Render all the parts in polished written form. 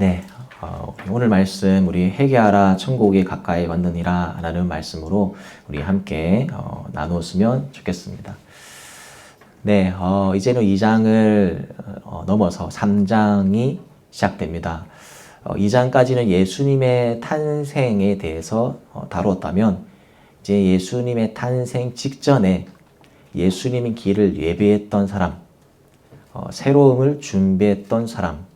네, 오늘 말씀 우리 회개하라 천국이 가까이 왔느니라 라는 말씀으로 우리 함께 나누었으면 좋겠습니다. 네, 이제는 2장을 넘어서 3장이 시작됩니다. 2장까지는 예수님의 탄생에 대해서 다루었다면 이제 예수님의 탄생 직전에 예수님의 길을 예배했던 사람, 새로움을 준비했던 사람,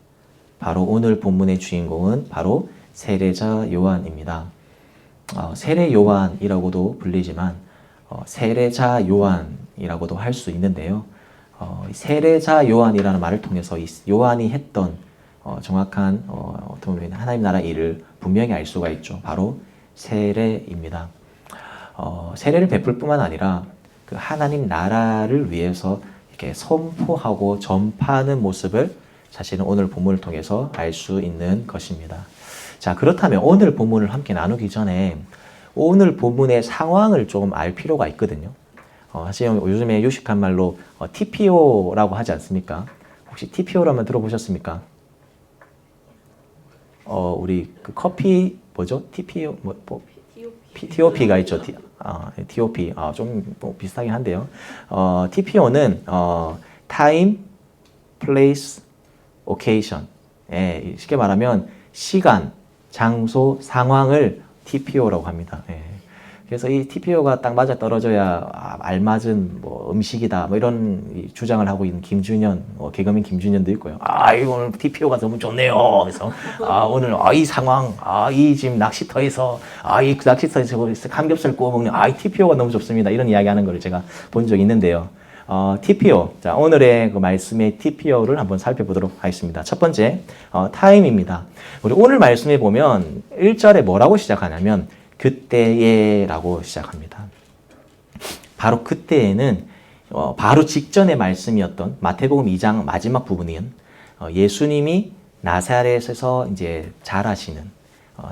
바로 오늘 본문의 주인공은 바로 세례자 요한입니다. 세례 요한이라고도 불리지만 세례자 요한이라고도 할 수 있는데요. 세례자 요한이라는 말을 통해서 요한이 했던 정확한 어떻게 보면 하나님 나라 일을 분명히 알 수가 있죠. 바로 세례입니다. 세례를 베풀 뿐만 아니라 그 하나님 나라를 위해서 이렇게 선포하고 전파하는 모습을 사실은 오늘 본문을 통해서 알 수 있는 것입니다. 자, 그렇다면 오늘 본문을 함께 나누기 전에 오늘 본문의 상황을 조금 알 필요가 있거든요. 사실 요즘에 유식한 말로 TPO라고 하지 않습니까? 혹시 TPO라면 들어보셨습니까? 우리 그 커피 뭐죠? TPO TOP가 있죠. TOP 좀 비슷하긴 한데요. TPO는 Time, Place, Occasion. 예, 쉽게 말하면 시간, 장소, 상황을 TPO라고 합니다. 예. 그래서 이 TPO가 딱 맞아 떨어져야 알맞은 뭐 음식이다 뭐 이런 주장을 하고 있는 김준현 개그맨 김준현도 있고요. 오늘 TPO가 너무 좋네요. 그래서 오늘 이 상황 이 지금 낚시터에서 이 낚시터에서 삼겹살 구워 먹는 이 TPO가 너무 좋습니다. 이런 이야기하는 걸 제가 본 적이 있는데요. TPO. 자, 오늘의 그 말씀의 TPO를 한번 살펴보도록 하겠습니다. 첫 번째, 타임입니다. 우리 오늘 말씀에 보면 1절에 뭐라고 시작하냐면, 그때에 라고 시작합니다. 바로 그때에는, 바로 직전의 말씀이었던 마태복음 2장 마지막 부분인 예수님이 나사렛에서 이제 자라시는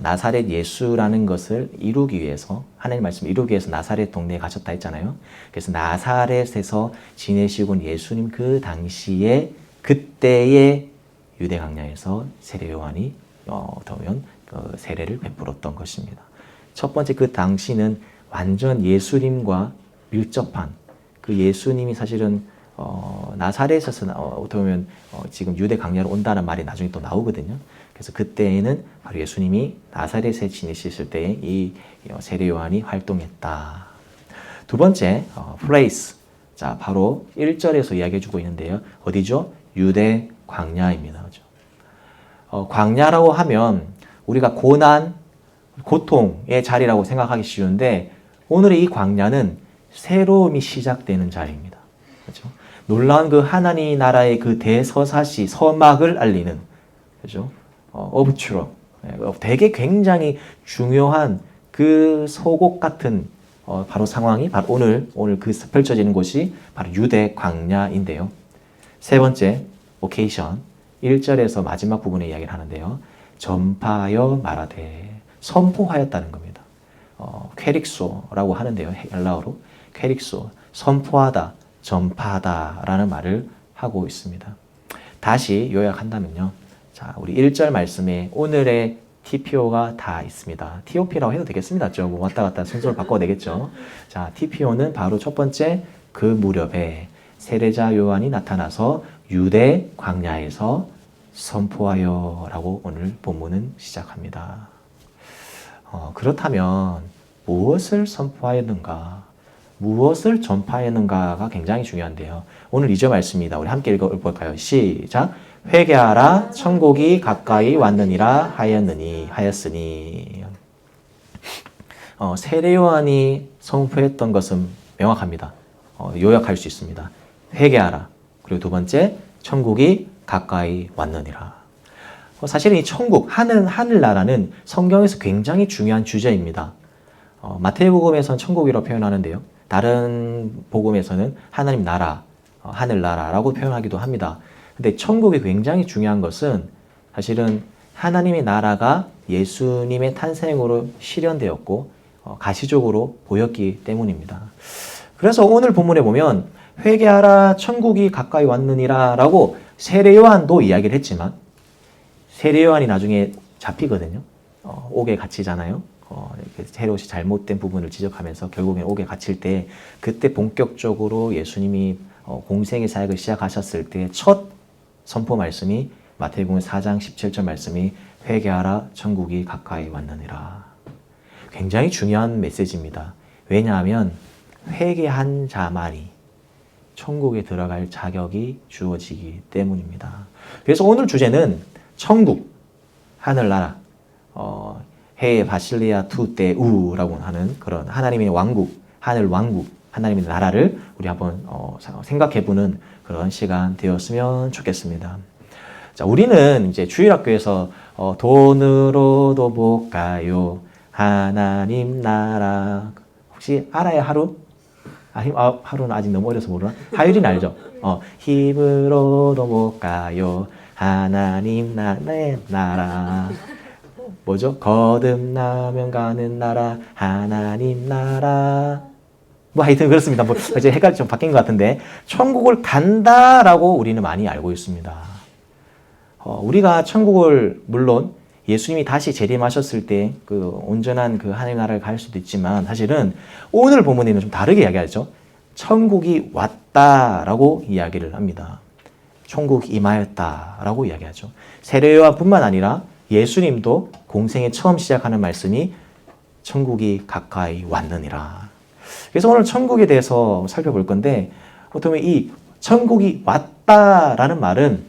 나사렛 예수라는 것을 이루기 위해서 하나님 말씀을 이루기 위해서 나사렛 동네에 가셨다 했잖아요. 그래서 나사렛에서 지내시고 예수님 그 당시에 그때의 유대 광야에서 세례 요한이 더면 세례를 베풀었던 것입니다. 첫 번째 그 당시는 완전 예수님과 밀접한 그 예수님이 사실은 나사렛에서 어떻게 보면 지금 유대 광야로 온다는 말이 나중에 또 나오거든요. 그래서 그때에는 바로 예수님이 나사렛에 지내셨을 때에 이 세례 요한이 활동했다. 두 번째, place. 자, 바로 1절에서 이야기해주고 있는데요. 어디죠? 유대 광야입니다. 그렇죠? 광야라고 하면 우리가 고난, 고통의 자리라고 생각하기 쉬운데 오늘의 이 광야는 새로움이 시작되는 자리입니다. 그렇죠? 놀라운 그 하나님 나라의 그 대서사시 서막을 알리는, 그렇죠? 어브츄러. 되게 굉장히 중요한 그 소곡 같은 바로 상황이 바로 오늘 그 펼쳐지는 곳이 바로 유대 광야인데요. 세 번째, occasion. 1절에서 마지막 부분에 이야기를 하는데요. 전파하여 말하되 선포하였다는 겁니다. 퀘릭소라고 하는데요. 헬라어로 퀘릭소, 선포하다, 전파하다라는 말을 하고 있습니다. 다시 요약한다면요. 자, 우리 1절 말씀에 오늘의 TPO가 다 있습니다. TOP라고 해도 되겠습니다. 뭐 왔다 갔다 순서를 바꿔도 되겠죠. 자, TPO는 바로 첫 번째 그 무렵에 세례자 요한이 나타나서 유대 광야에서 선포하여 라고 오늘 본문은 시작합니다. 그렇다면 무엇을 선포하였는가? 무엇을 전파했는가가 굉장히 중요한데요. 오늘 2절 말씀입니다. 우리 함께 읽어볼까요? 시작! 회개하라 천국이 가까이 왔느니라 하였으니 세례 요한이 선포했던 것은 명확합니다. 요약할 수 있습니다. 회개하라. 그리고 두 번째, 천국이 가까이 왔느니라. 사실은 이 천국, 하늘나라는 성경에서 굉장히 중요한 주제입니다. 마태복음에서는 천국이라고 표현하는데요. 다른 복음에서는 하나님 나라, 하늘나라라고 표현하기도 합니다. 근데 천국이 굉장히 중요한 것은 사실은 하나님의 나라가 예수님의 탄생으로 실현되었고 가시적으로 보였기 때문입니다. 그래서 오늘 본문에 보면 회개하라 천국이 가까이 왔느니라 라고 세례 요한도 이야기를 했지만 세례 요한이 나중에 잡히거든요. 옥에 갇히잖아요. 헤롯이 잘못된 부분을 지적하면서 결국엔 옥에 갇힐 때 그때 본격적으로 예수님이 공생의 사역을 시작하셨을 때 첫 선포 말씀이 마태복음 4장 17절 말씀이 회개하라 천국이 가까이 왔느니라. 굉장히 중요한 메시지입니다. 왜냐하면 회개한 자만이 천국에 들어갈 자격이 주어지기 때문입니다. 그래서 오늘 주제는 천국, 하늘나라, 해 바실리아 투 때우라고 하는 그런 하나님의 왕국, 하늘 왕국, 하나님의 나라를 우리 한번 생각해보는 그런 시간 되었으면 좋겠습니다. 자, 우리는 이제 주일학교에서 돈으로도 못 가요. 하나님 나라. 혹시 알아요, 하루? 하루는 아직 너무 어려서 모르나? 하율이는 알죠? 힘으로도 못 가요. 하나님 나라. 뭐죠? 거듭나면 가는 나라. 하나님 나라. 뭐 하여튼 그렇습니다. 뭐 이제 헷갈리 좀 바뀐 것 같은데 천국을 간다라고 우리는 많이 알고 있습니다. 우리가 천국을 물론 예수님이 다시 재림하셨을 때 그 온전한 그 하나님 나라를 갈 수도 있지만 사실은 오늘 본문에는 좀 다르게 이야기하죠. 천국이 왔다라고 이야기를 합니다. 천국이 임하였다라고 이야기하죠. 세례요한뿐만 아니라 예수님도 공생에 처음 시작하는 말씀이 천국이 가까이 왔느니라. 그래서 오늘 천국에 대해서 살펴볼 건데 보통 이 천국이 왔다라는 말은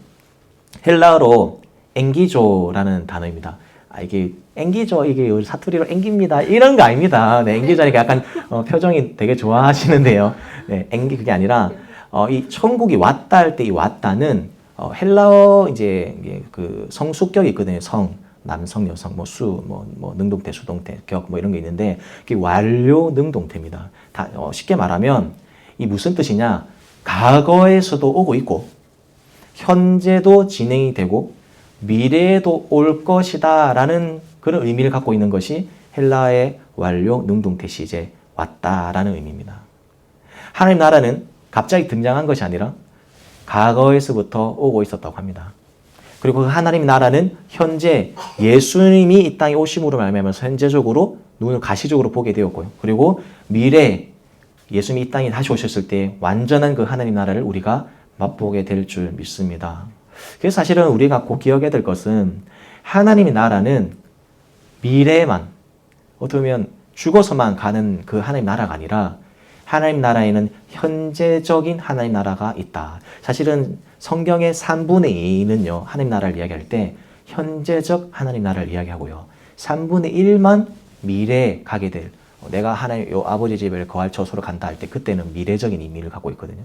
헬라어로 앵기조라는 단어입니다. 이게 앵기조, 이게 사투리로 앵깁니다. 이런 거 아닙니다. 네, 앵기조니까 약간 표정이 되게 좋아하시는데요. 네, 앵기 그게 아니라 이 천국이 왔다 할 때 이 왔다는 헬라어 이제 그 성수격이 있거든요. 남성, 여성, 능동태, 수동태, 격 이런 게 있는데 그게 완료 능동태입니다. 쉽게 말하면 이 무슨 뜻이냐? 과거에서도 오고 있고 현재도 진행이 되고 미래에도 올 것이다 라는 그런 의미를 갖고 있는 것이 헬라의 완료 능동태 시제 왔다라는 의미입니다. 하나님 나라는 갑자기 등장한 것이 아니라 과거에서부터 오고 있었다고 합니다. 그리고 그 하나님 나라는 현재 예수님이 이 땅에 오심으로 말미암아서 현재적으로 눈을 가시적으로 보게 되었고요. 그리고 미래 예수님이 이 땅에 다시 오셨을 때 완전한 그 하나님 나라를 우리가 맛보게 될 줄 믿습니다. 그래서 사실은 우리가 꼭 기억해야 될 것은 하나님의 나라는 미래만 어떻게 보면 죽어서만 가는 그 하나님 나라가 아니라 하나님 나라에는 현재적인 하나님 나라가 있다. 사실은 성경의 3분의 2는요. 하나님 나라를 이야기할 때 현재적 하나님 나라를 이야기하고요. 3분의 1만 미래에 가게 될 내가 하나님 아버지 집에 거할 처소로 간다 할 때 그때는 미래적인 의미를 갖고 있거든요.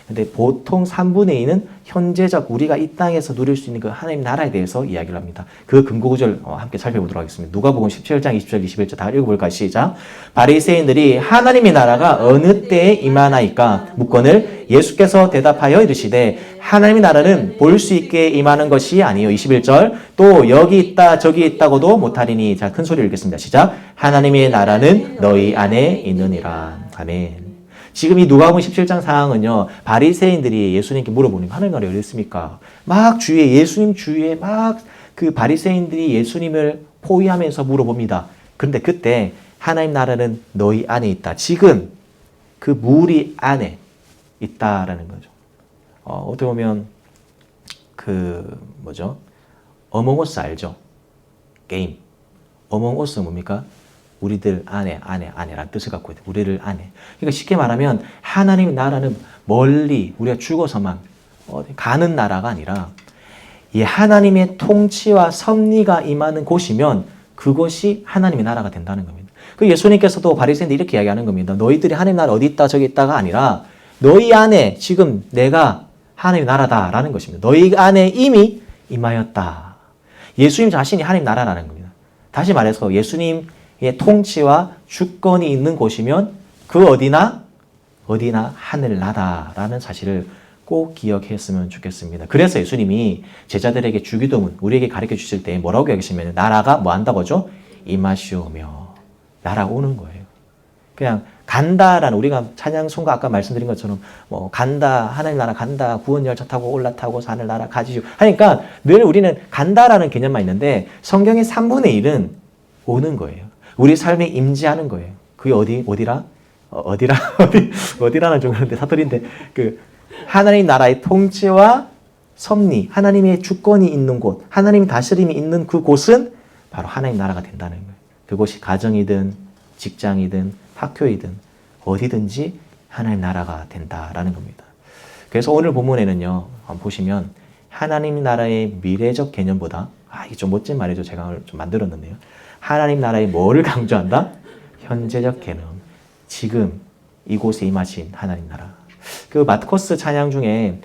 근데 보통 3분의 2는 현재적 우리가 이 땅에서 누릴 수 있는 그 하나님 나라에 대해서 이야기를 합니다. 그 근거 구절 함께 살펴보도록 하겠습니다. 누가복음 17장 20절 21절 다 읽어볼까요? 시작. 바리새인들이 하나님의 나라가 어느 때에 임하나이까 묻거늘 예수께서 대답하여 이르시되 하나님의 나라는 볼 수 있게 임하는 것이 아니요. 21절 또 여기 있다 저기 있다고도 못하리니. 자, 큰 소리를 읽겠습니다. 시작. 하나님의 나라는 너희 안에 있느니라. 아멘. 지금 이 누가복음 17장 상황은요. 바리새인들이 예수님께 물어보니 하나님 나라에 어디 있습니까? 막 주위에 예수님 주위에 막 그 바리새인들이 예수님을 포위하면서 물어봅니다. 그런데 그때 하나님 나라는 너희 안에 있다. 지금 그 무리 안에 있다라는 거죠. 어떻게 보면 어몽어스 알죠? 게임. 어몽어스는 뭡니까? 우리들 안에라는 뜻을 갖고 있다. 우리를 안에. 그러니까 쉽게 말하면 하나님의 나라는 멀리 우리가 죽어서만 가는 나라가 아니라 이 하나님의 통치와 섭리가 임하는 곳이면 그것이 하나님의 나라가 된다는 겁니다. 그 예수님께서도 바리새인들 이렇게 이야기하는 겁니다. 너희들이 하나님 나라 어디 있다 저기 있다가 아니라 너희 안에 지금 내가 하나님의 나라다라는 것입니다. 너희 안에 이미 임하였다. 예수님 자신이 하나님 나라라는 겁니다. 다시 말해서 예수님의 통치와 주권이 있는 곳이면 그 어디나 하늘나라라는 사실을 꼭 기억했으면 좋겠습니다. 그래서 예수님이 제자들에게 주기도문 우리에게 가르쳐 주실 때 뭐라고 이야기하시면 나라가 뭐 한다고죠? 임하시오며 나라가 오는 거예요. 그냥 간다라는 우리가 찬양송가 아까 말씀드린 것처럼 뭐 간다 하나님 나라 간다 구원 열차 타고 올라타고 하늘 나라 가지시고 하니까 늘 우리는 간다라는 개념만 있는데 성경의 3분의 1은 오는 거예요. 우리 삶에 임재하는 거예요. 그게 어디라는 좀 그런데 사투리인데 그 하나님 나라의 통치와 섭리, 하나님의 주권이 있는 곳, 하나님 다스림이 있는 그 곳은 바로 하나님 나라가 된다는 거예요. 그곳이 가정이든 직장이든 학교이든 어디든지 하나님 나라가 된다라는 겁니다. 그래서 오늘 본문에는요, 보시면 하나님 나라의 미래적 개념보다 이게 좀 멋진 말이죠. 제가 오늘 좀 만들었는데요. 하나님 나라의 뭐를 강조한다? 현재적 개념. 지금 이곳에 임하신 하나님 나라. 그 마트코스 찬양 중에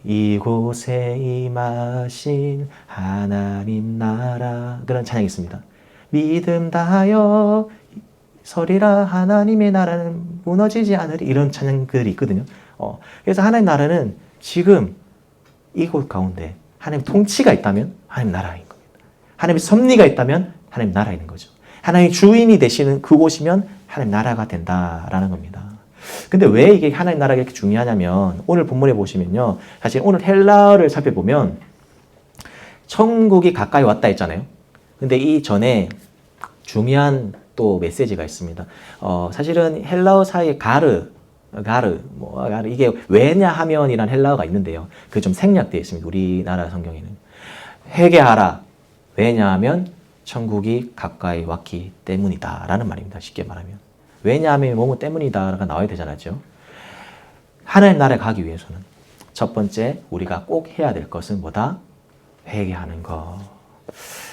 이곳에 임하신 하나님 나라 그런 찬양이 있습니다. 믿음 다하여 서리라 하나님의 나라는 무너지지 않으리 이런 찬양들이 있거든요. 그래서 하나님 나라는 지금 이곳 가운데 하나님 통치가 있다면 하나님 나라인 겁니다. 하나님의 섭리가 있다면 하나님 나라인 거죠. 하나님의 주인이 되시는 그곳이면 하나님 나라가 된다라는 겁니다. 근데 왜 이게 하나님 나라가 이렇게 중요하냐면 오늘 본문에 보시면요. 사실 오늘 헬라어를 살펴보면 천국이 가까이 왔다 했잖아요. 근데 이 전에 중요한 또 메시지가 있습니다. 사실은 헬라어 사이에 가르 이게 왜냐하면이란 헬라어가 있는데요. 그게 좀 생략되어 있습니다. 우리나라 성경에는 회개하라. 왜냐하면 천국이 가까이 왔기 때문이다라는 말입니다. 쉽게 말하면 왜냐하면 뭐뭐 때문이다가 나와야 되잖아요. 하나님 나라에 가기 위해서는 첫 번째 우리가 꼭 해야 될 것은 뭐다? 회개하는 것.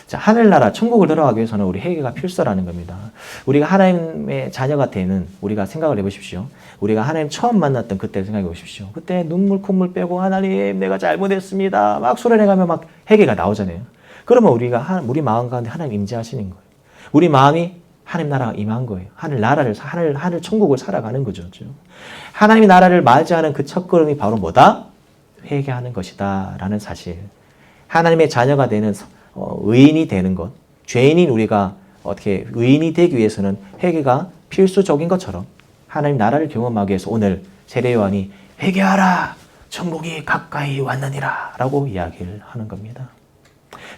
자, 하늘나라, 천국을 들어가기 위해서는 우리 회개가 필수라는 겁니다. 우리가 하나님의 자녀가 되는 우리가 생각을 해보십시오. 우리가 하나님 처음 만났던 그때를 생각해 보십시오. 그때 눈물 콧물 빼고 하나님 내가 잘못했습니다. 막 소리내가며 막 회개가 나오잖아요. 그러면 우리 마음 가운데 하나님 임재하시는 거예요. 우리 마음이 하나님 나라가 임한 거예요. 하늘 천국을 살아가는 거죠. 하나님의 나라를 맞이하는 그 첫걸음이 바로 뭐다? 회개하는 것이다 라는 사실. 하나님의 자녀가 되는 의인이 되는 것, 죄인인 우리가 어떻게 의인이 되기 위해서는 회개가 필수적인 것처럼 하나님 나라를 경험하기 위해서 오늘 세례 요한이 회개하라 천국이 가까이 왔느니라 라고 이야기를 하는 겁니다.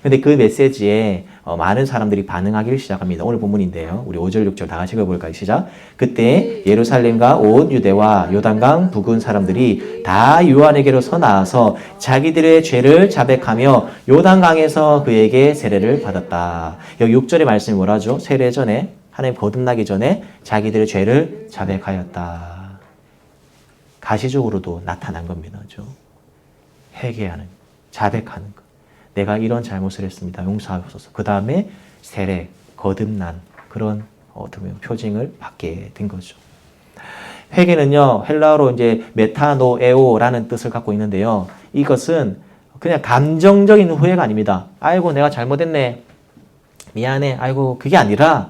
근데 그 메시지에 많은 사람들이 반응하기를 시작합니다. 오늘 본문인데요. 우리 5절 6절 다 같이 읽어볼까요? 시작. 그때 예루살렘과 온 유대와 요단강 부근 사람들이 다 요한에게로 나아서 자기들의 죄를 자백하며 요단강에서 그에게 세례를 받았다. 여기 6절의 말씀이 뭐라죠? 세례 전에 하나님 거듭나기 전에 자기들의 죄를 자백하였다. 가시적으로도 나타난 겁니다. 회개하는, 자백하는 것. 내가 이런 잘못을 했습니다. 용서하옵소서. 그 다음에 세례, 거듭난 그런 어떻게 보면 표징을 받게 된 거죠. 회개는요, 헬라어로 이제 메타노에오라는 뜻을 갖고 있는데요. 이것은 그냥 감정적인 후회가 아닙니다. 아이고, 내가 잘못했네. 미안해. 아이고, 그게 아니라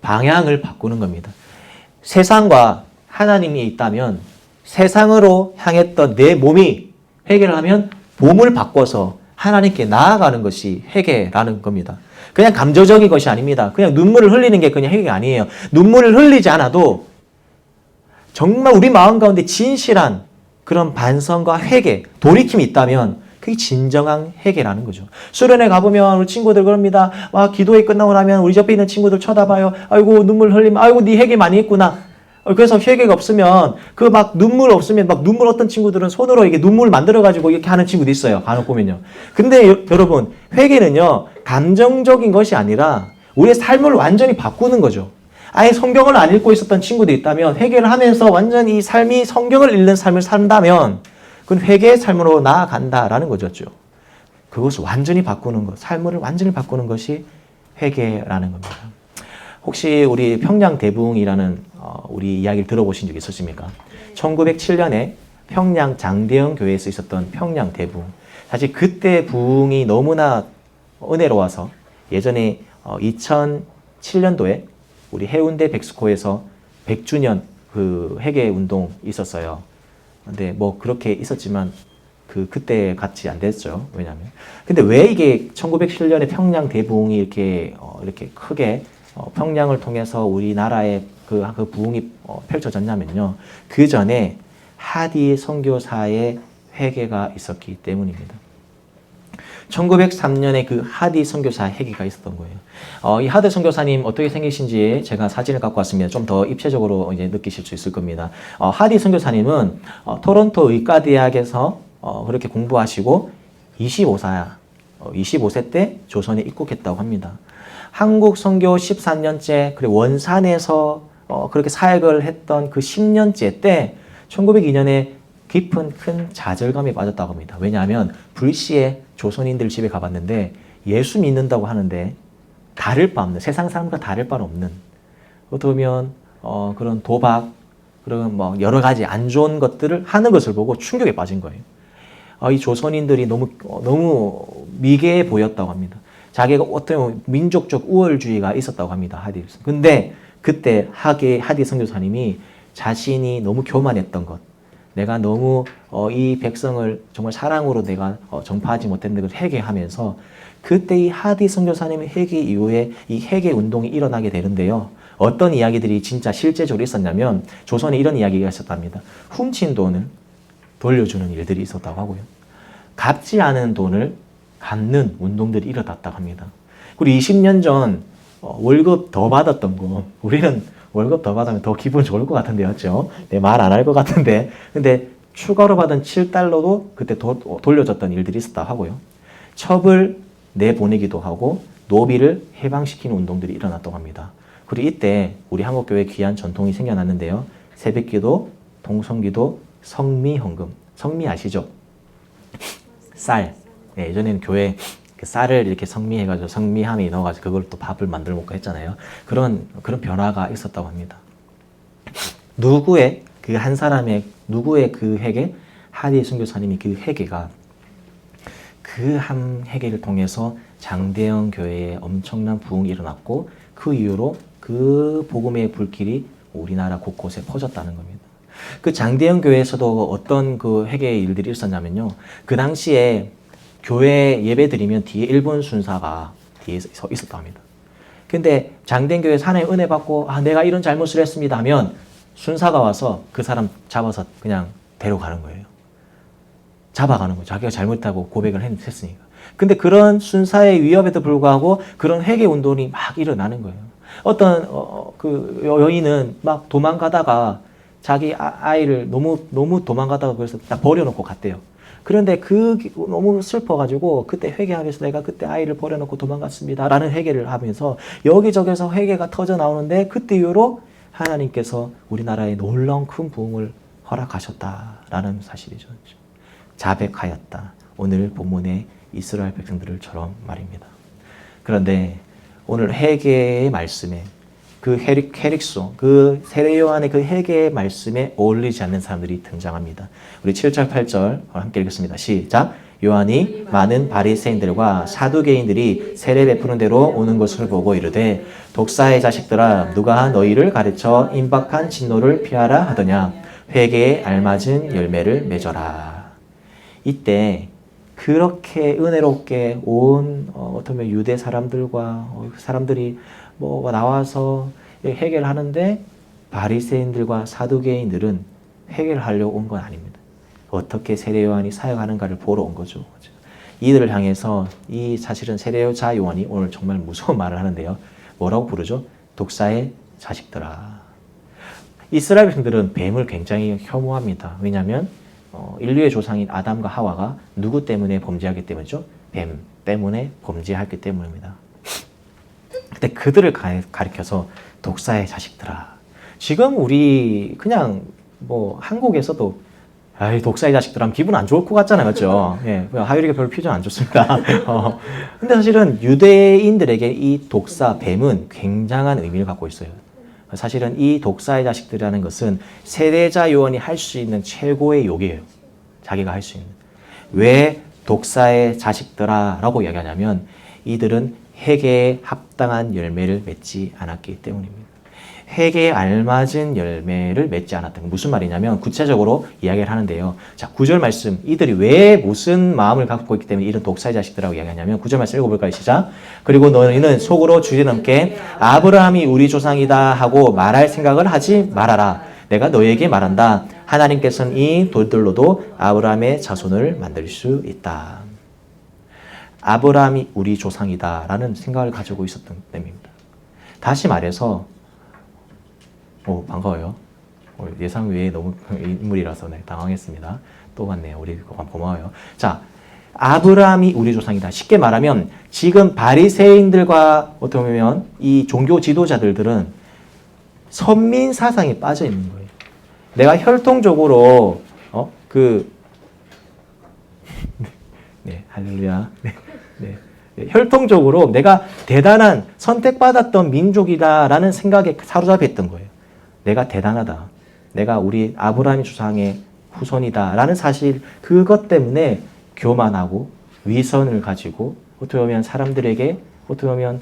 방향을 바꾸는 겁니다. 세상과 하나님이 있다면 세상으로 향했던 내 몸이 회개를 하면 몸을 바꿔서 하나님께 나아가는 것이 회개라는 겁니다. 그냥 감정적인 것이 아닙니다. 그냥 눈물을 흘리는 게 그냥 회개가 아니에요. 눈물을 흘리지 않아도 정말 우리 마음 가운데 진실한 그런 반성과 회개, 돌이킴이 있다면 그게 진정한 회개라는 거죠. 수련회 가보면 우리 친구들 그럽니다. 와, 기도회 끝나고 나면 우리 옆에 있는 친구들 쳐다봐요. 아이고, 눈물 흘리면 아이고, 네 회개 많이 했구나. 그래서 회개가 없으면 그 막 눈물 없으면 막 눈물 어떤 친구들은 손으로 이게 눈물 만들어 가지고 이렇게 하는 친구도 있어요. 간혹 보면요. 근데 여러분, 회개는요 감정적인 것이 아니라 우리의 삶을 완전히 바꾸는 거죠. 아예 성경을 안 읽고 있었던 친구도 있다면 회개를 하면서 완전히 이 삶이 성경을 읽는 삶을 산다면 그건 회개의 삶으로 나아간다라는 거죠. 그것을 완전히 바꾸는 것, 삶을 완전히 바꾸는 것이 회개라는 겁니다. 혹시 우리 평양 대부흥이라는 우리 이야기를 들어보신 적 있으십니까? 1907년에 평양 장대영 교회에서 있었던 평양 대부흥. 사실 그때 부흥이 너무나 은혜로워서 예전에 2007년도에 우리 해운대 백스코에서 100주년 그 회개 운동 있었어요. 근데 뭐 그렇게 있었지만 그때 같이 안 됐죠. 왜냐면. 근데 왜 이게 1907년에 평양 대부흥이 이렇게 크게 평양을 통해서 우리나라에 그 부흥이 펼쳐졌냐면요. 그 전에 하디 선교사의 회개가 있었기 때문입니다. 1903년에 그 하디 선교사 회개가 있었던 거예요. 이 하디 선교사님 어떻게 생기신지 제가 사진을 갖고 왔습니다. 좀 더 입체적으로 이제 느끼실 수 있을 겁니다. 하디 선교사님은 토론토 의과대학에서 그렇게 공부하시고 25세 때 조선에 입국했다고 합니다. 한국 선교 14년째, 그리고 원산에서 그렇게 사역을 했던 그 10년째 때 1902년에 깊은 큰 좌절감에 빠졌다고 합니다. 왜냐하면 불시에 조선인들 집에 가봤는데 예수 믿는다고 하는데 다를 바 없는, 세상 사람과 다를 바 없는, 어떻게 보면 그런 도박, 그런 뭐 여러 가지 안 좋은 것들을 하는 것을 보고 충격에 빠진 거예요. 이 조선인들이 너무 미개해 보였다고 합니다. 자기가 어떤 민족적 우월주의가 있었다고 합니다. 하디. 근데 그때 하디 선교사님이 자신이 너무 교만했던 것, 내가 너무 이 백성을 정말 사랑으로 내가 전파하지 못했는 것을 회개하면서, 그때 이 하디 선교사님의 회개 이후에 이 회개 운동이 일어나게 되는데요. 어떤 이야기들이 진짜 실제적으로 있었냐면 조선에 이런 이야기가 있었답니다. 훔친 돈을 돌려주는 일들이 있었다고 하고요. 갚지 않은 돈을 갚는 운동들이 일어났다고 합니다. 그리고 20년 전 월급 더 받았던 거, 우리는 월급 더 받으면 더 기분 좋을 것 같은데, 였죠? 네, 말 안 할 것 같은데. 근데 추가로 받은 7달러도 그때 돌려줬던 일들이 있었다고 하고요. 첩을 내보내기도 하고 노비를 해방시키는 운동들이 일어났다고 합니다. 그리고 이때 우리 한국교회 귀한 전통이 생겨났는데요. 새벽기도, 동성기도, 성미헌금. 성미 아시죠? 쌀. 네, 예전에는 교회 쌀을 이렇게 성미해가지고 성미함이 넣어가지고 그걸 또 밥을 만들어 먹고 했잖아요. 그런 변화가 있었다고 합니다. 누구의 그 한 사람의 누구의 그 회개, 하디 선교사님이 그 회개가 그 한 회개를 통해서 장대영 교회에 엄청난 부흥이 일어났고 그 이후로 그 복음의 불길이 우리나라 곳곳에 퍼졌다는 겁니다. 그 장대영 교회에서도 어떤 그 회개의 일들이 있었냐면요. 그 당시에 교회 예배 드리면 뒤에 일본 순사가 뒤에 있었다고 합니다. 근데 장대영 교회에서 하나님의 은혜 받고 내가 이런 잘못을 했습니다 하면 순사가 와서 그 사람 잡아서 그냥 데려가는 거예요. 잡아가는 거죠. 자기가 잘못하고 고백을 했으니까. 근데 그런 순사의 위협에도 불구하고 그런 회개 운동이 막 일어나는 거예요. 어떤 그 여인은 막 도망가다가 자기 아이를 너무 도망가다가 그래서 딱 버려놓고 갔대요. 그런데 너무 슬퍼가지고 그때 회개하면서 내가 그때 아이를 버려놓고 도망갔습니다 라는 회개를 하면서 여기저기서 회개가 터져 나오는데 그때 이후로 하나님께서 우리나라에 놀라운 큰 부흥을 허락하셨다라는 사실이죠. 자백하였다. 오늘 본문의 이스라엘 백성들처럼 말입니다. 그런데 오늘 회개의 말씀에 그 헤릭소, 그 세례 요한의 그 회개의 말씀에 어울리지 않는 사람들이 등장합니다. 우리 7절, 8절 함께 읽겠습니다. 시작! 요한이 많은 바리새인들과 사두개인들이 세례 베푸는 대로 오는 것을 보고 이르되 독사의 자식들아 누가 너희를 가르쳐 임박한 진노를 피하라 하더냐 회개에 알맞은 열매를 맺어라. 이때 그렇게 은혜롭게 온 어쩌면 유대 사람들과 사람들이 나와서 회개를 하는데 바리새인들과 사두개인들은 회개를 하려고 온 건 아닙니다. 어떻게 세례 요한이 사역하는가를 보러 온 거죠. 이들을 향해서 사실은 세례자 요한이 오늘 정말 무서운 말을 하는데요. 뭐라고 부르죠? 독사의 자식들아. 이스라엘 백성들은 뱀을 굉장히 혐오합니다. 왜냐하면 인류의 조상인 아담과 하와가 누구 때문에 범죄하기 때문이죠? 뱀 때문에 범죄하기 때문입니다. 근데 그들을 가리켜서 독사의 자식들아. 지금 우리 그냥 한국에서도 독사의 자식들 하면 기분 안 좋을 것 같잖아요. 맞죠? 예, 하율이가 별로 표정 안 좋습니다. 근데 사실은 유대인들에게 이 독사, 뱀은 굉장한 의미를 갖고 있어요. 사실은 이 독사의 자식들이라는 것은 세례자 요한이 할 수 있는 최고의 욕이에요. 자기가 할 수 있는. 왜 독사의 자식들아 라고 이야기하냐면 이들은 회개에 합당한 열매를 맺지 않았기 때문입니다. 회개에 알맞은 열매를 맺지 않았던 거. 무슨 말이냐면 구체적으로 이야기를 하는데요. 자, 9절 말씀. 이들이 왜 무슨 마음을 갖고 있기 때문에 이런 독사의 자식들이라고 이야기하냐면 9절 말씀 읽어볼까요? 시작. 그리고 너희는 속으로 주제넘게 아브라함이 우리 조상이다 하고 말할 생각을 하지 말아라. 내가 너희에게 말한다. 하나님께서는 이 돌들로도 아브라함의 자손을 만들 수 있다. 아브라함이 우리 조상이다라는 생각을 가지고 있었던 때입니다. 다시 말해서 반가워요. 예상 외에 너무 인물이라서 당황했습니다. 또 왔네요. 우리 고마워요. 자, 아브라함이 우리 조상이다. 쉽게 말하면 지금 바리새인들과 어떻게 보면 이 종교 지도자들은 선민 사상에 빠져 있는 거예요. 내가 혈통적으로 네, 할렐루야. 네. 혈통적으로 내가 대단한 선택받았던 민족이다라는 생각에 사로잡혀 있던 거예요. 내가 대단하다. 내가 우리 아브라함 조상의 후손이다라는 사실 그것 때문에 교만하고 위선을 가지고 어떻게 보면 사람들에게 어떻게 보면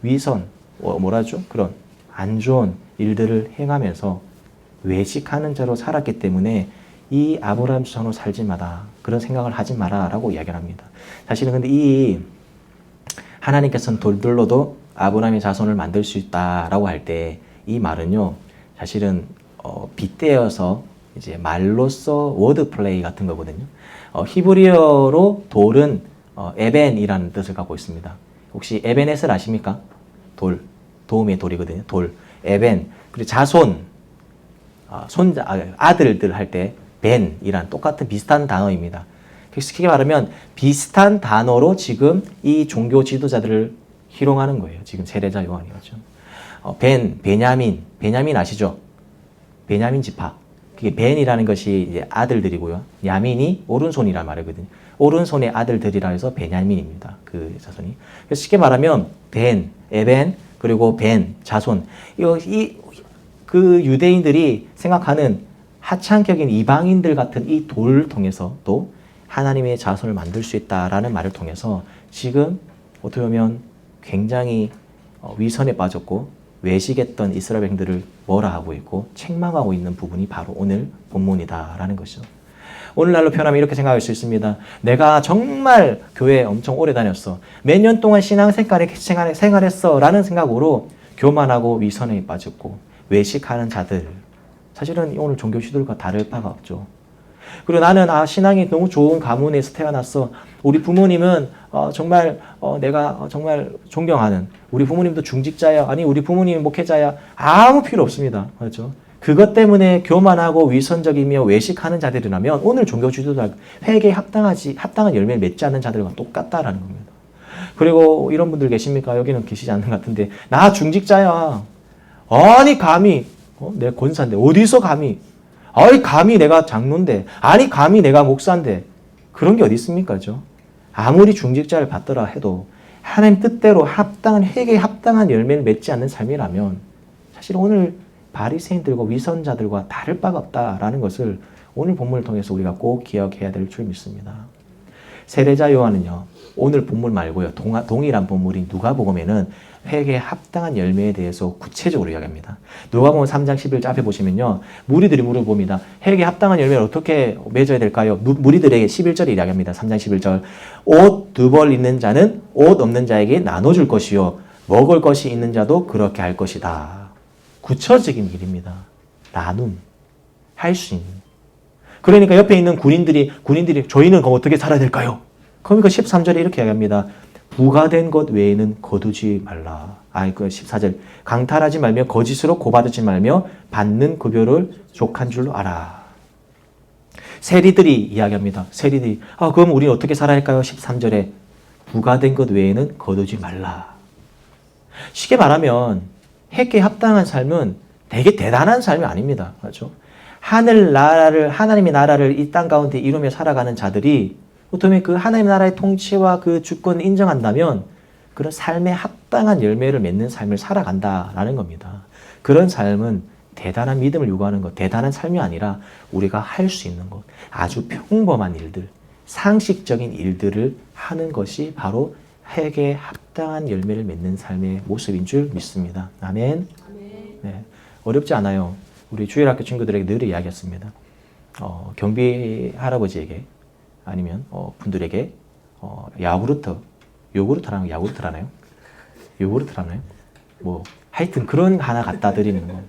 위선, 뭐라죠? 그런 안 좋은 일들을 행하면서 외식하는 자로 살았기 때문에 이 아브라함 조상으로 살지 마라. 그런 생각을 하지 마라라고 이야기를 합니다. 사실은 근데 이 하나님께서는 돌들로도 아브라함의 자손을 만들 수 있다라고 할 때 이 말은요. 사실은 빗대어서 이제 말로써 워드 플레이 같은 거거든요. 히브리어로 돌은 에벤이라는 뜻을 갖고 있습니다. 혹시 에벤에셀 아십니까? 돌, 도움의 돌이거든요. 돌, 에벤. 그리고 자손, 아들들 할 때 벤이란 똑같은 비슷한 단어입니다. 쉽게 말하면 비슷한 단어로 지금 이 종교 지도자들을 희롱하는 거예요. 지금 세례자 요한이죠. 베냐민 아시죠? 베냐민 지파. 그게 벤이라는 것이 이제 아들들이고요. 야민이 오른손이란 말이거든요. 오른손의 아들들이라 해서 베냐민입니다. 그 자손이. 그래서 쉽게 말하면 벤, 에벤, 그리고 벤, 자손. 그 유대인들이 생각하는 하찮격인 이방인들 같은 이 돌을 통해서 또 하나님의 자손을 만들 수 있다라는 말을 통해서 지금 어떻게 보면 굉장히 위선에 빠졌고 외식했던 이스라엘 백성들을 뭐라 하고 있고 책망하고 있는 부분이 바로 오늘 본문이다라는 것이죠. 오늘날로 표현하면 이렇게 생각할 수 있습니다. 내가 정말 교회에 엄청 오래 다녔어. 몇 년 동안 신앙 생활했어. 라는 생각으로 교만하고 위선에 빠졌고 외식하는 자들. 사실은 오늘 종교 지도들과 다를 바가 없죠. 그리고 나는 신앙이 너무 좋은 가문에서 태어났어. 우리 부모님은 정말 내가 정말 존경하는 우리 부모님도 중직자야. 아니 우리 부모님 목회자야. 아무 필요 없습니다. 그렇죠? 그것 때문에 교만하고 위선적이며 외식하는 자들이라면 오늘 종교 지도자 회개에 합당한 열매를 맺지 않는 자들과 똑같다라는 겁니다. 그리고 이런 분들 계십니까? 여기는 계시지 않는 것 같은데 나 중직자야. 아니 감히 내 권사인데 어디서 감히 아니 감히 내가 장로인데 아니 감히 내가 목사인데 그런 게 어디 있습니까? 그죠? 아무리 중직자를 받더라 해도 하나님 뜻대로 합당한 회개에 합당한 열매를 맺지 않는 삶이라면 사실 오늘 바리새인들과 위선자들과 다를 바가 없다라는 것을 오늘 본문을 통해서 우리가 꼭 기억해야 될 줄 믿습니다. 세례자 요한은요. 오늘 본문 말고요. 동일한 본문인 누가복음에는 회개에 합당한 열매에 대해서 구체적으로 이야기합니다. 누가복음 3장 11절 앞에 보시면요. 무리들이 물어봅니다. 회개에 합당한 열매를 어떻게 맺어야 될까요? 무리들에게 11절에 이야기합니다. 3장 11절. 옷 2벌 있는 자는 옷 없는 자에게 나눠줄 것이요. 먹을 것이 있는 자도 그렇게 할 것이다. 구체적인 일입니다. 나눔. 할 수 있는. 그러니까 옆에 있는 군인들이 저희는 그럼 어떻게 살아야 될까요? 그러니까 13절에 이렇게 이야기합니다. 부가된 것 외에는 거두지 말라. 그 14절. 강탈하지 말며 거짓으로 고받지 말며 받는 급여를 족한 줄로 알아. 세리들이 이야기합니다. 세리들이 그럼 우리는 어떻게 살아야 할까요? 13절에 부가된 것 외에는 거두지 말라. 쉽게 말하면 회개에 합당한 삶은 되게 대단한 삶이 아닙니다. 그렇죠? 하나님의 나라를 이 땅 가운데 이루며 살아가는 자들이 어쩌면 그 하나님의 나라의 통치와 그 주권을 인정한다면 그런 삶에 합당한 열매를 맺는 삶을 살아간다라는 겁니다. 그런 삶은 대단한 믿음을 요구하는 것, 대단한 삶이 아니라 우리가 할 수 있는 것, 아주 평범한 일들, 상식적인 일들을 하는 것이 바로 회개에 합당한 열매를 맺는 삶의 모습인 줄 믿습니다. 아멘. 네. 어렵지 않아요. 우리 주일학교 친구들에게 늘 이야기했습니다. 경비 할아버지에게 아니면 분들에게 요구르트라나요? 요구르트라나요? 뭐 하여튼 그런 하나 갖다 드리는 거.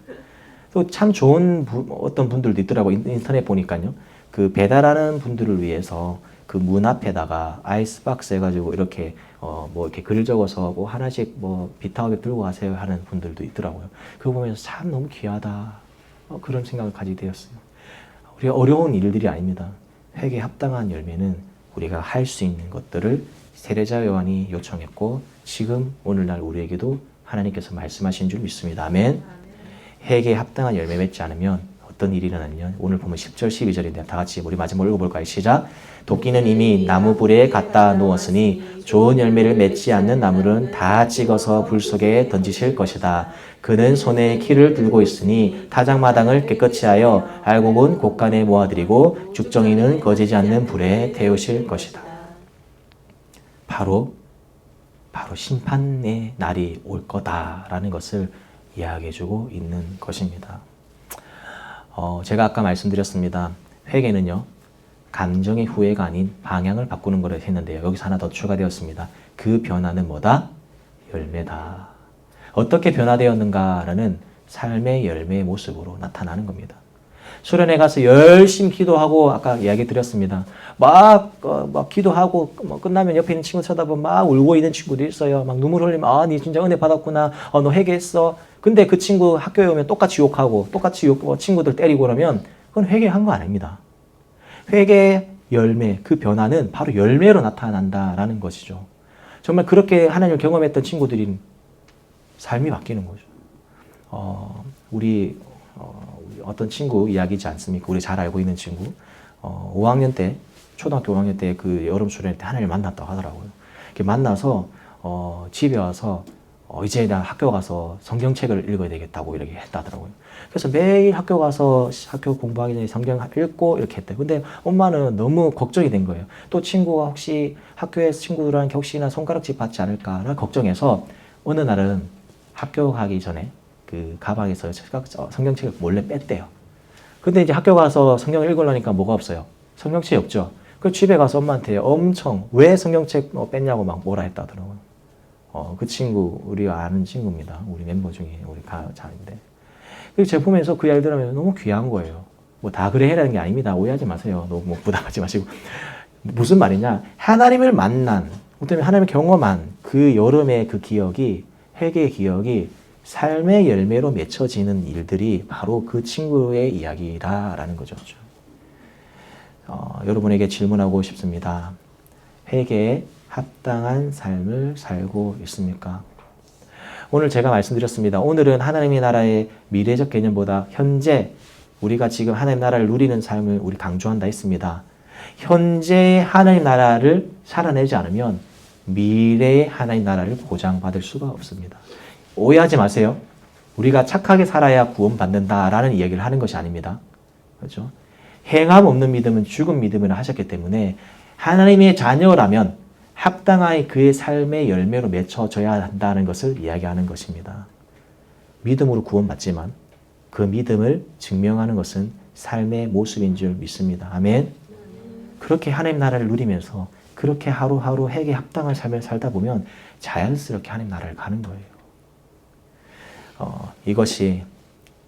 또 참 좋은 어떤 분들도 있더라고. 인터넷 보니까요. 그 배달하는 분들을 위해서 그 문 앞에다가 아이스박스 해가지고 이렇게 뭐 이렇게 글 적어서 뭐 하나씩 뭐 비타오백 들고 가세요 하는 분들도 있더라고요. 그거 보면서 참 너무 귀하다. 그런 생각을 가지게 되었어요. 우리가 어려운 일들이 아닙니다. 회개에 합당한 열매는 우리가 할 수 있는 것들을 세례자 요한이 요청했고 지금 오늘날 우리에게도 하나님께서 말씀하신 줄 믿습니다. 아멘. 회개에 합당한 열매 맺지 않으면 어떤 일이 일어나냐면 오늘 보면 10절 12절인데 다 같이 우리 마지막 읽어볼까요? 시작. 도끼는 이미 나무 불에 갖다 놓았으니 좋은 열매를 맺지 않는 나무는 다 찍어서 불 속에 던지실 것이다. 그는 손에 키를 들고 있으니 타작마당을 깨끗이 하여 알곡은 곳간에 모아들이고 죽정이는 거지지 않는 불에 태우실 것이다. 바로 심판의 날이 올 거다라는 것을 이야기해주고 있는 것입니다. 제가 아까 말씀드렸습니다. 회개는요, 감정의 후회가 아닌 방향을 바꾸는 것을 했는데요. 여기서 하나 더 추가되었습니다. 그 변화는 뭐다? 열매다. 어떻게 변화되었는가라는 삶의 열매의 모습으로 나타나는 겁니다. 수련회 가서 열심히 기도하고 아까 이야기 드렸습니다. 막 기도하고 끝나면 옆에 있는 친구 쳐다보면 막 울고 있는 친구도 있어요. 막 눈물 흘리면 니 진짜 은혜 받았구나. 너 회개했어. 근데 그 친구 학교에 오면 똑같이 욕하고 친구들 때리고 그러면 그건 회개한 거 아닙니다. 회개의 열매, 그 변화는 바로 열매로 나타난다라는 것이죠. 정말 그렇게 하나님을 경험했던 친구들이 삶이 바뀌는 거죠. 우리 어떤 친구 이야기지 않습니까? 우리 잘 알고 있는 친구. 5학년 때, 초등학교 5학년 때 그 여름 수련회 때 하나님을 만났다고 하더라고요. 이렇게 만나서 집에 와서 이제 나 학교 가서 성경책을 읽어야 되겠다고 이렇게 했다더라고요. 그래서 매일 학교 가서 학교 공부하기 전에 성경 읽고 이렇게 했대요. 근데 엄마는 너무 걱정이 된 거예요. 또 친구가 혹시 학교에서 친구들한테 혹시나 손가락질 받지 않을까를 걱정해서 어느 날은 학교 가기 전에 그 가방에서 성경책을 몰래 뺐대요. 근데 이제 학교 가서 성경을 읽으려니까 뭐가 없어요? 성경책이 없죠. 그 집에 가서 엄마한테 엄청 왜 성경책 뺐냐고 막 뭐라 했다더라고요. 그 친구, 우리가 아는 친구입니다. 우리 멤버 중에 우리 가자인데. 그래서 제가 보면서 그 이야기를 들으면 너무 귀한 거예요. 뭐 다 그래 해라는 게 아닙니다. 오해하지 마세요. 너무 뭐 부담하지 마시고. 무슨 말이냐? 하나님을 만난, 어쩌면 하나님을 경험한 그 여름의 그 기억이, 회개의 기억이 삶의 열매로 맺혀지는 일들이 바로 그 친구의 이야기라는 거죠. 여러분에게 질문하고 싶습니다. 회개에 합당한 삶을 살고 있습니까? 오늘 제가 말씀드렸습니다. 오늘은 하나님의 나라의 미래적 개념보다 현재 우리가 지금 하나님 나라를 누리는 삶을 우리 강조한다 했습니다. 현재의 하나님 나라를 살아내지 않으면 미래의 하나님 나라를 보장받을 수가 없습니다. 오해하지 마세요. 우리가 착하게 살아야 구원받는다라는 이야기를 하는 것이 아닙니다. 그렇죠? 행함 없는 믿음은 죽은 믿음이라 하셨기 때문에 하나님의 자녀라면 합당하게 그의 삶의 열매로 맺혀져야 한다는 것을 이야기하는 것입니다. 믿음으로 구원받지만 그 믿음을 증명하는 것은 삶의 모습인 줄 믿습니다. 아멘. 그렇게 하나님 나라를 누리면서 그렇게 하루하루 회개에 합당한 삶을 살다 보면 자연스럽게 하나님 나라를 가는 거예요. 이것이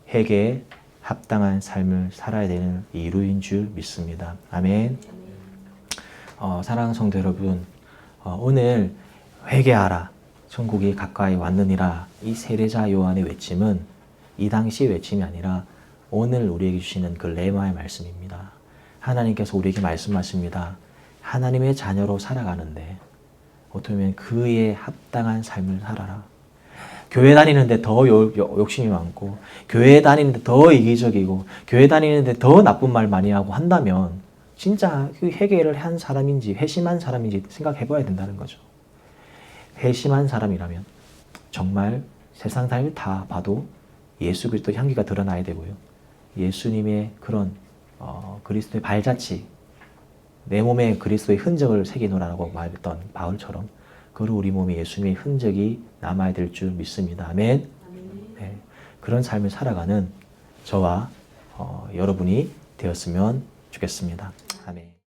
회개에 합당한 삶을 살아야 되는 이유인 줄 믿습니다. 아멘. 사랑하는 성도 여러분, 오늘 회개하라, 천국이 가까이 왔느니라, 이 세례자 요한의 외침은 이 당시 외침이 아니라 오늘 우리에게 주시는 그 레마의 말씀입니다. 하나님께서 우리에게 말씀하십니다. 하나님의 자녀로 살아가는데 어떻게 보면 그의 합당한 삶을 살아라. 교회 다니는데 더 욕심이 많고, 교회 다니는데 더 이기적이고, 교회 다니는데 더 나쁜 말 많이 하고 한다면 진짜 그 회개를 한 사람인지 회심한 사람인지 생각해 봐야 된다는 거죠. 회심한 사람이라면 정말 세상 사람을 다 봐도 예수 그리스도 향기가 드러나야 되고요. 예수님의 그런 그리스도의 발자취, 내 몸에 그리스도의 흔적을 새기노라고 말했던 바울처럼 그리고 우리 몸에 예수님의 흔적이 남아야 될 줄 믿습니다. 아멘. 네. 그런 삶을 살아가는 저와 여러분이 되었으면 좋겠습니다. 아멘.